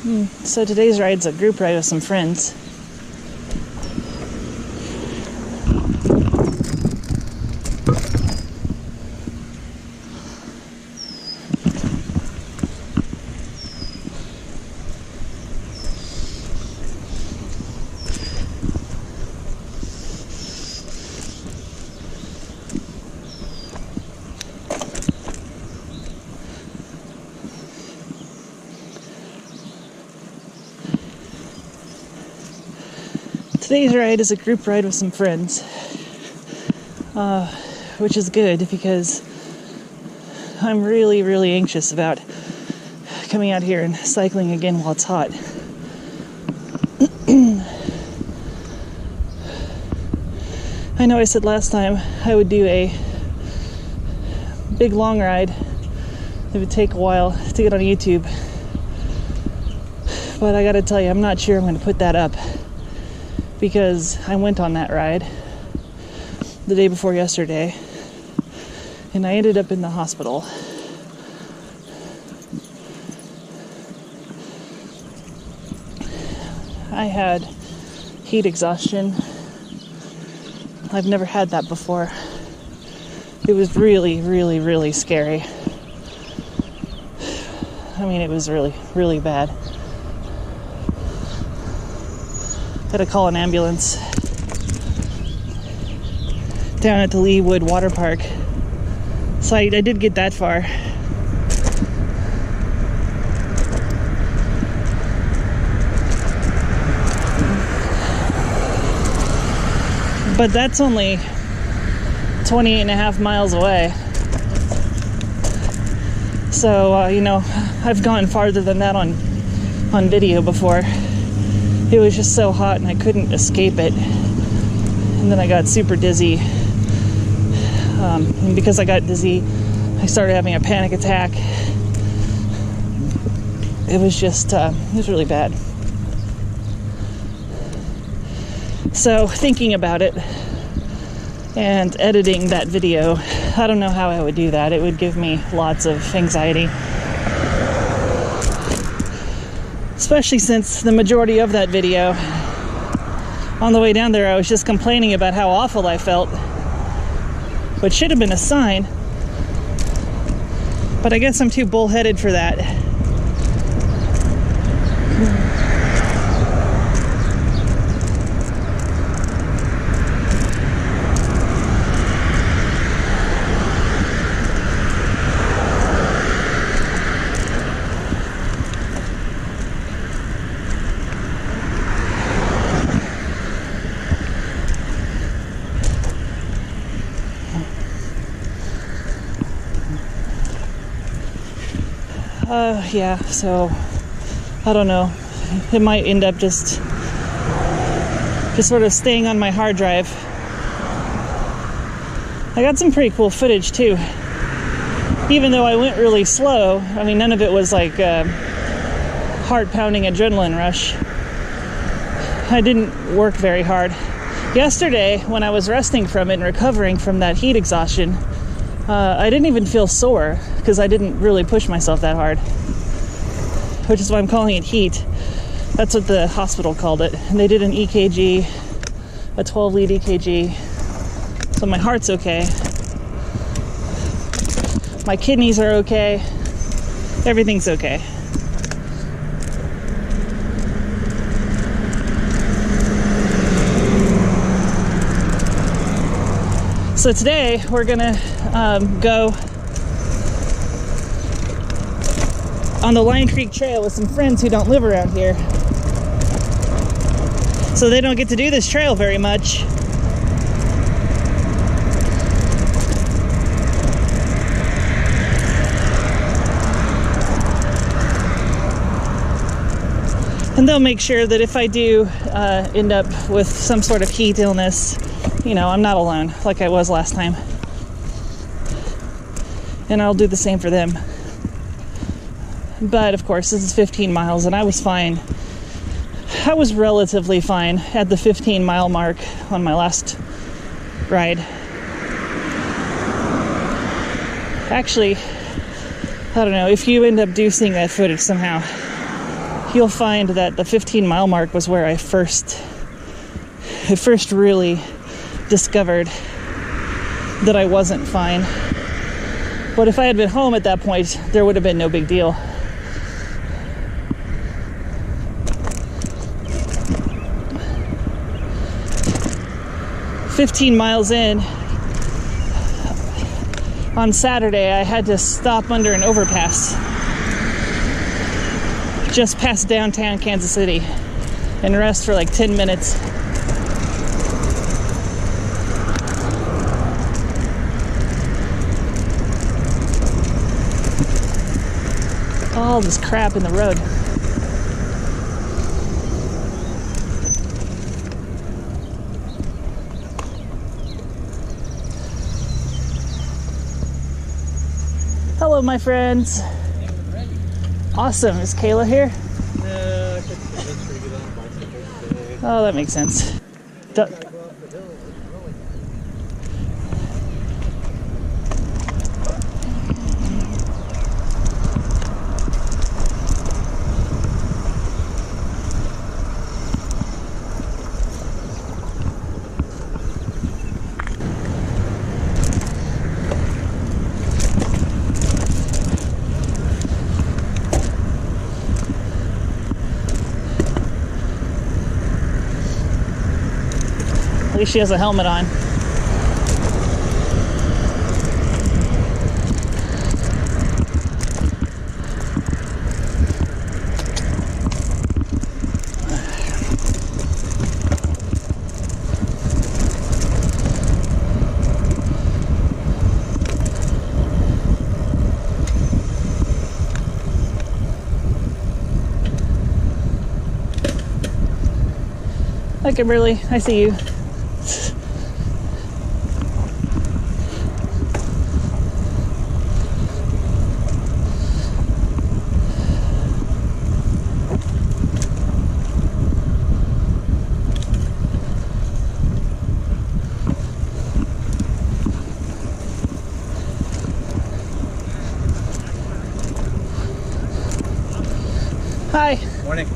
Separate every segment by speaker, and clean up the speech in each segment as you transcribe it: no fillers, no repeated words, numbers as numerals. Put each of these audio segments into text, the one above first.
Speaker 1: So today's ride's a group ride with some friends. Today's ride is a group ride with some friends, which is good because I'm really, really anxious about coming out here and cycling again while it's hot. I know I said last time I would do a big long ride. It would take a while to get on YouTube, but I gotta tell you, I'm not sure I'm going to put that up. Because I went on that ride the day before yesterday and I ended up in the hospital. I had heat exhaustion. I've never had that before. It was really, really, really scary. I mean, it was really, really bad. Had to call an ambulance down at the Leewood Water Park. So I did get that far. But that's only 28 and a half miles away. So, I've gone farther than that on video before. It was just so hot and I couldn't escape it. And then I got super dizzy. And because I got dizzy, I started having a panic attack. It was just, it was really bad. So thinking about it and editing that video, I don't know how I would do that. It would give me lots of anxiety. Especially since the majority of that video, on the way down there, I was just complaining about how awful I felt, which should have been a sign, but I guess I'm too bullheaded for that. Yeah, so I don't know. It might end up just sort of staying on my hard drive. I got some pretty cool footage too. Even though I went really slow, I mean, none of it was like heart-pounding adrenaline rush. I didn't work very hard. Yesterday, when I was resting from it and recovering from that heat exhaustion, I didn't even feel sore because I didn't really push myself that hard, which is why I'm calling it heat. That's what the hospital called it. And they did an EKG, a 12-lead EKG. So my heart's okay. My kidneys are okay. Everything's okay. So today we're gonna go on the Lion Creek Trail with some friends who don't live around here. So they don't get to do this trail very much. And they'll make sure that if I do end up with some sort of heat illness, I'm not alone like I was last time. And I'll do the same for them. But of course, this is 15 miles and I was fine. I was relatively fine at the 15-mile mark on my last ride. Actually, I don't know, if you end up seeing that footage somehow, you'll find that the 15-mile mark was where I first really discovered that I wasn't fine. But if I had been home at that point, there would have been no big deal. "15 miles in, on Saturday, I had to stop under an overpass just past downtown Kansas City and rest for like 10 minutes. All this crap in the road. Hello, my friends. Awesome. Is Kayla here?
Speaker 2: No, I could convince her to get on a bicycle today.
Speaker 1: Oh, that makes sense. At least she has a helmet on. Hi, Kimberly. I see you. Hi.
Speaker 2: Morning.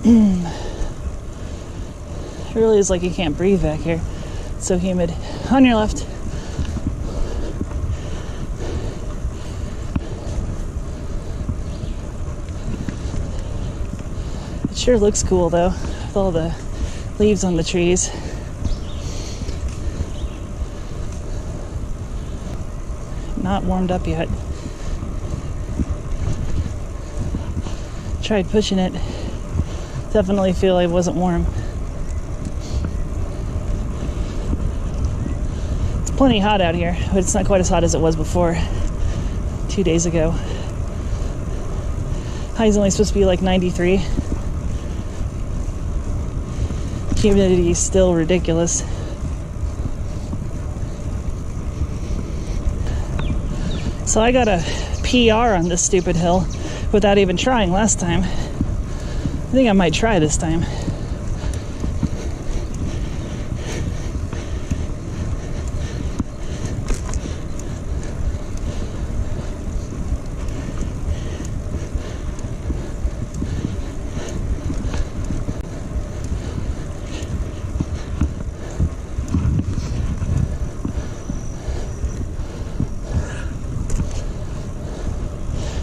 Speaker 2: It really is like you can't breathe back here. It's so humid. On your left. It sure looks cool though, with all the leaves on the trees. Not warmed up yet. Tried pushing it. Definitely feel I wasn't warm. It's plenty hot out here, but it's not quite as hot as it was before 2 days ago. High's only supposed to be like 93. Humidity is still ridiculous. So I got a PR on this stupid hill without even trying last time. I think I might try this time.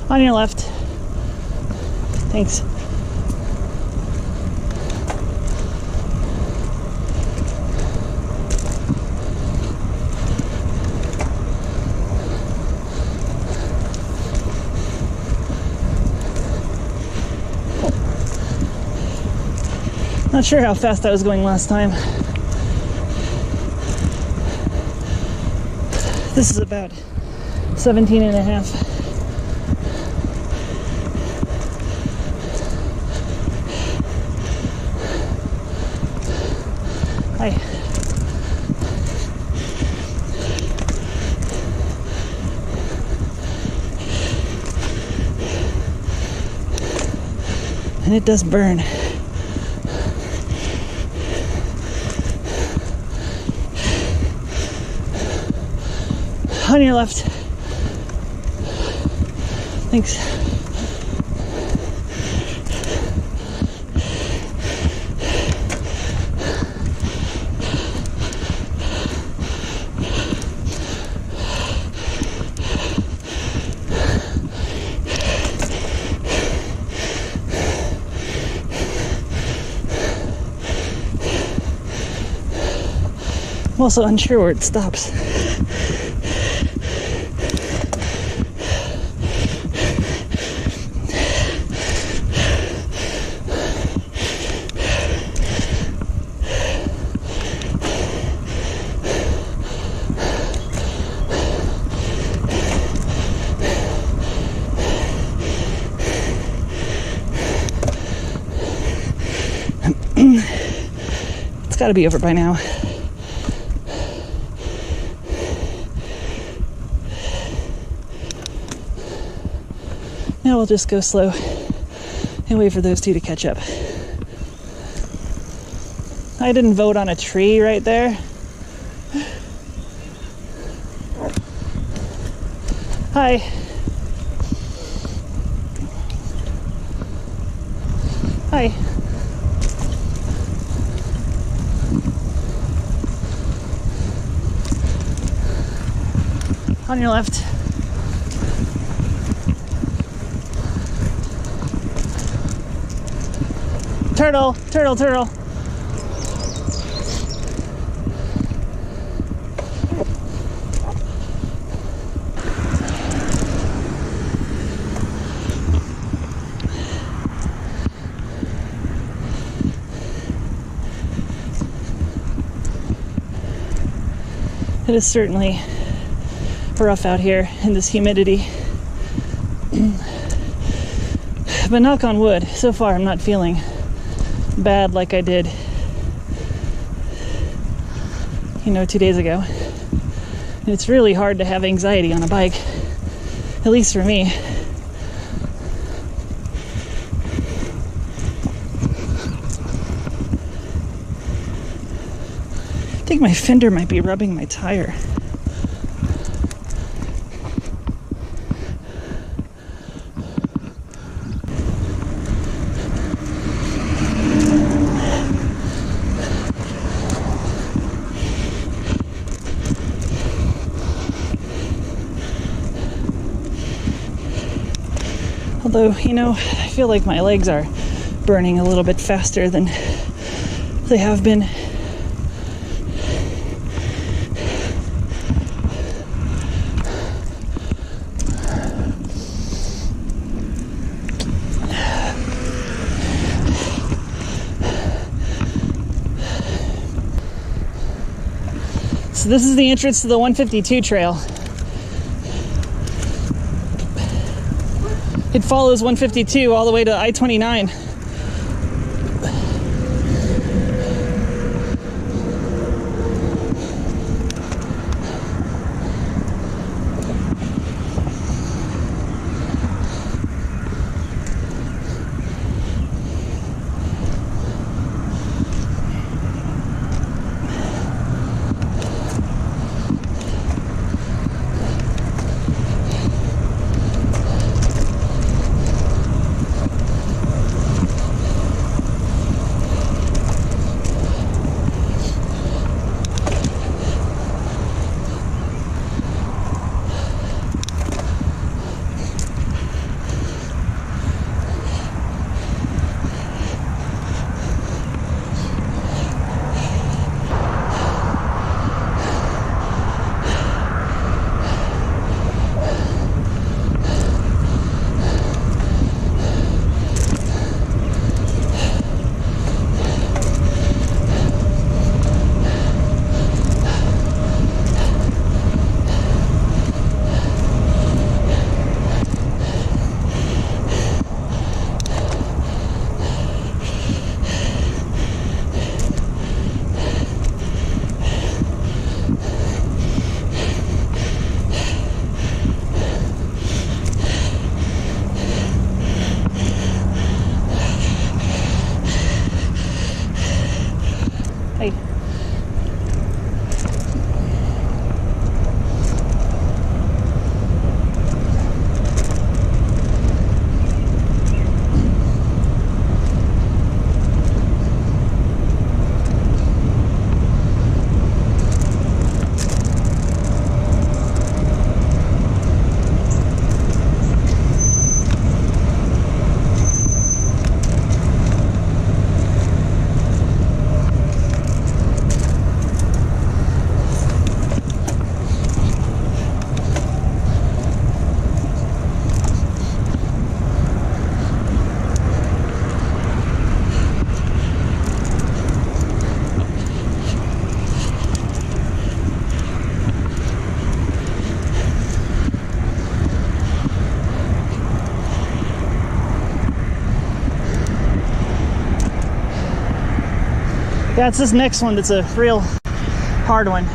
Speaker 2: On your left. Thanks.
Speaker 1: Not sure how fast I was going last time. This is about 17 and a half. Hi. And it does burn. On your left. Thanks. I'm also unsure where it stops. It's got to be over by now. Now we'll just go slow and wait for those two to catch up. I didn't vote on a tree right there. Hi. Hi. On your left. Turtle, turtle, turtle. It is certainly rough out here in this humidity. But knock on wood, so far I'm not feeling bad like I did, 2 days ago. And it's really hard to have anxiety on a bike, at least for me. I think my fender might be rubbing my tire. Although, I feel like my legs are burning a little bit faster than they have been. So this is the entrance to the 152 trail. It follows 152 all the way to I-29. Yeah, it's this next one that's a real hard one.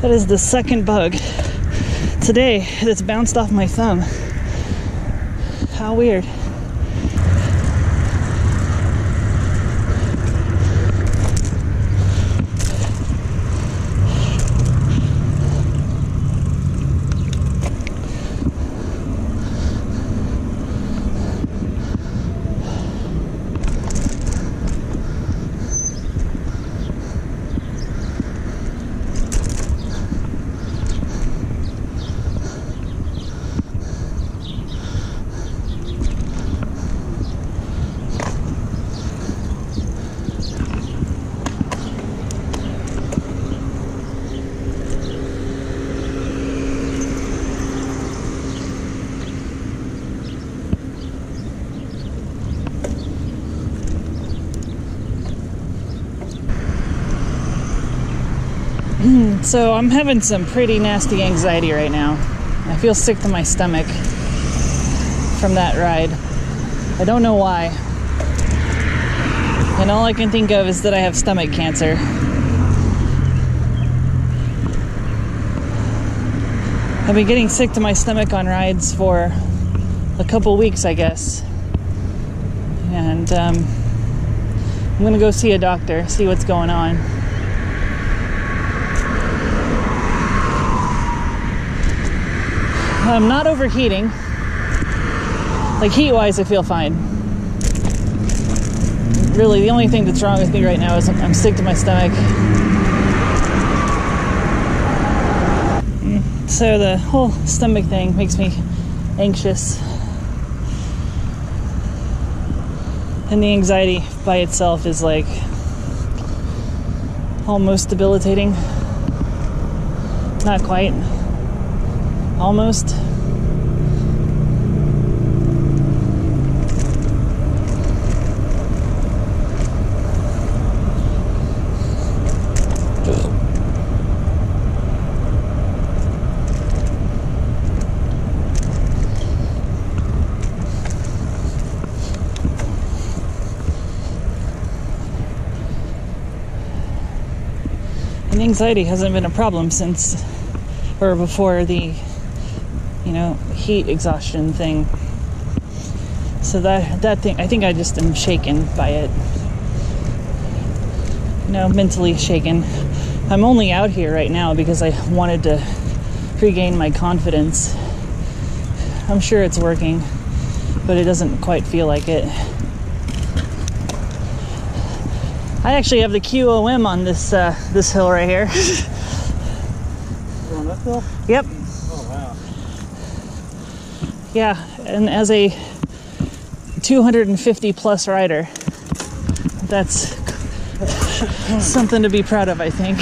Speaker 1: That is the second bug today that's bounced off my thumb. How weird. So I'm having some pretty nasty anxiety right now. I feel sick to my stomach from that ride. I don't know why. And all I can think of is that I have stomach cancer. I've been getting sick to my stomach on rides for a couple weeks, I guess. And I'm gonna go see a doctor, see what's going on. I'm not overheating. Like heat-wise, I feel fine. Really, the only thing that's wrong with me right now is I'm sick to my stomach. So the whole stomach thing makes me anxious. And the anxiety by itself is like almost debilitating. Not quite. Almost. And anxiety hasn't been a problem since or before the heat exhaustion thing. So that thing, I think I just am shaken by it. Mentally shaken. I'm only out here right now because I wanted to regain my confidence. I'm sure it's working, but it doesn't quite feel like it. I actually have the QOM on this this hill right here.
Speaker 2: You're on this hill?
Speaker 1: Yep.
Speaker 2: Oh, wow.
Speaker 1: Yeah, and as a 250 plus rider, that's something to be proud of, I think.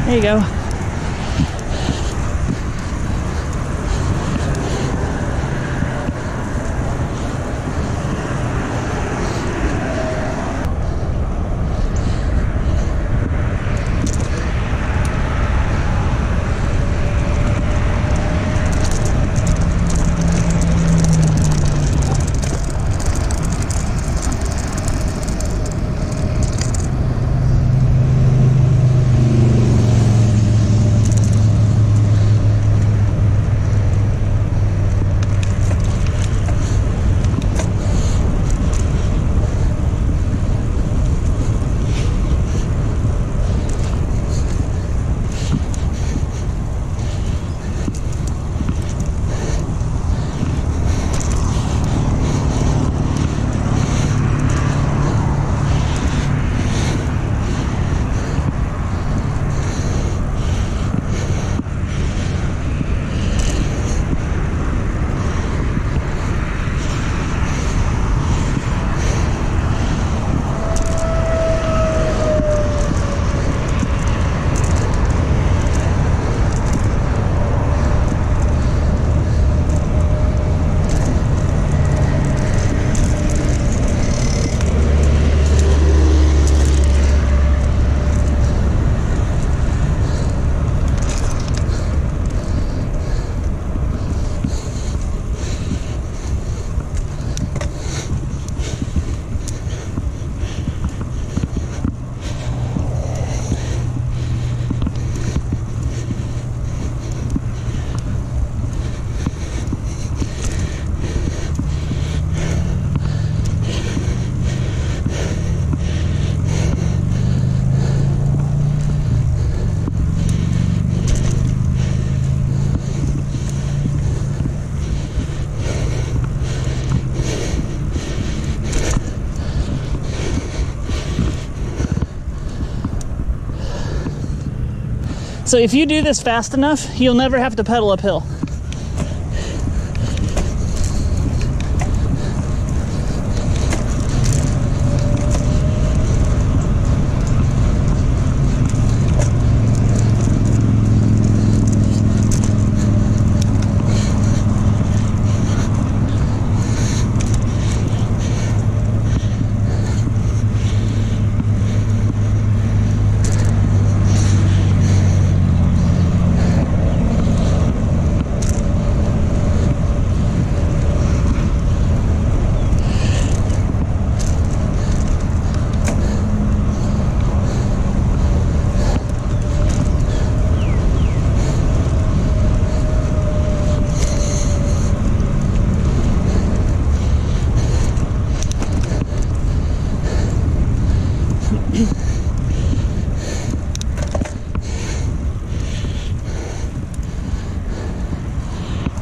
Speaker 1: There you go. So if you do this fast enough, you'll never have to pedal uphill.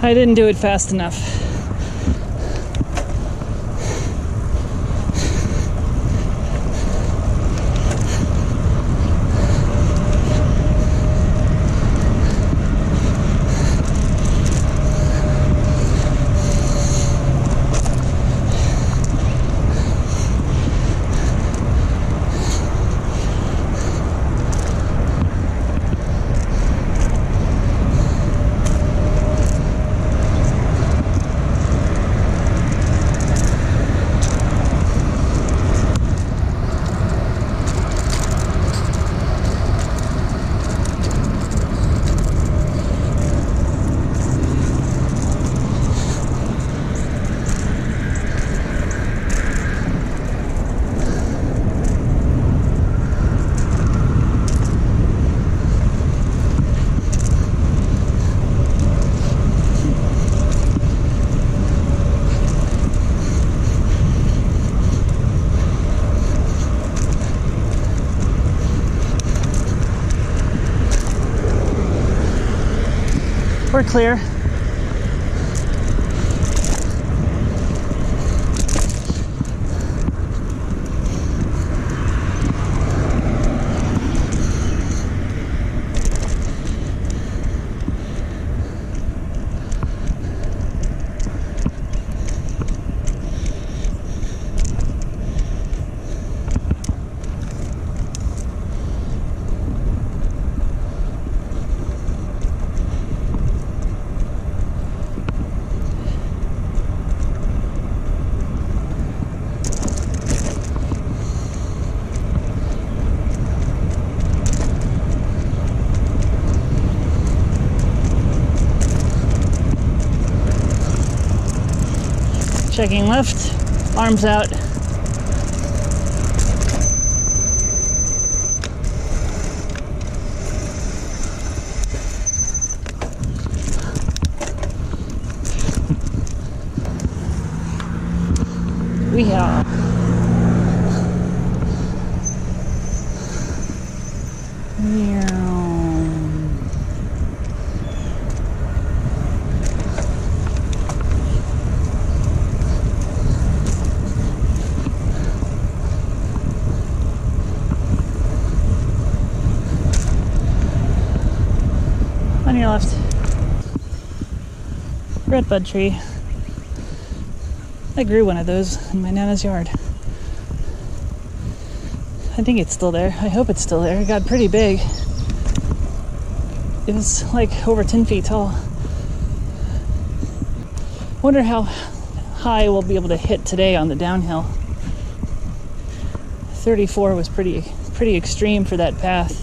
Speaker 1: I didn't do it fast enough. We're clear. Checking left, arms out. We are. On your left. Redbud tree. I grew one of those in my Nana's yard. I think it's still there. I hope it's still there. It got pretty big. It was like over 10 feet tall. Wonder how high we'll be able to hit today on the downhill. 34 was pretty extreme for that path.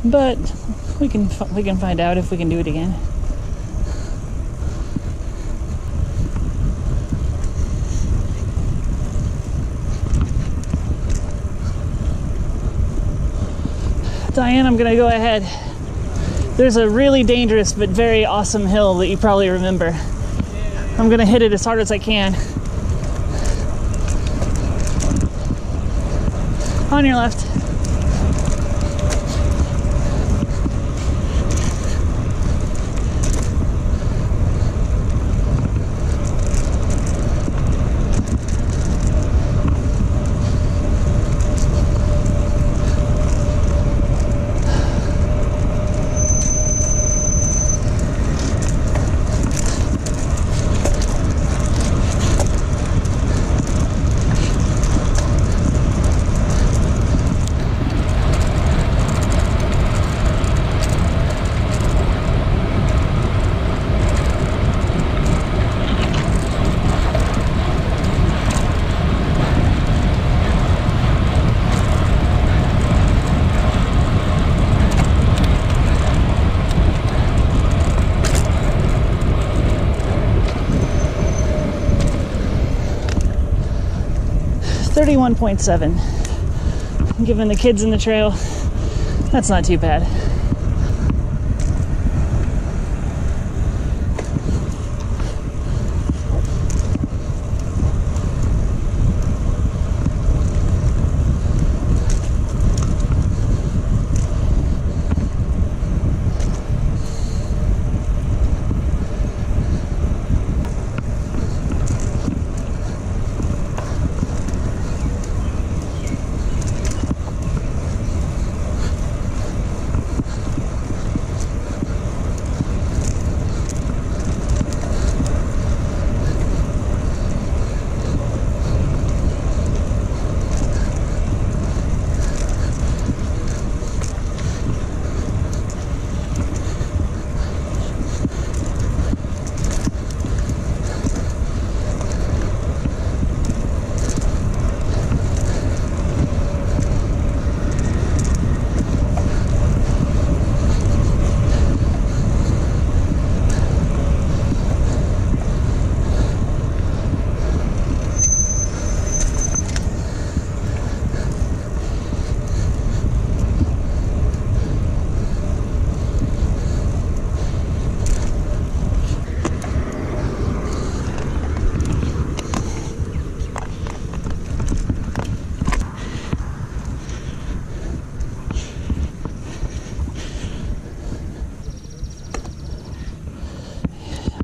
Speaker 1: But we can find out if we can do it again. Diane, I'm gonna go ahead. There's a really dangerous but very awesome hill that you probably remember. I'm gonna hit it as hard as I can. On your left. .7. Given the kids in the trail, that's not too bad.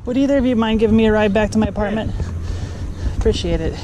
Speaker 1: Would either of you mind giving me a ride back to my apartment? Appreciate it.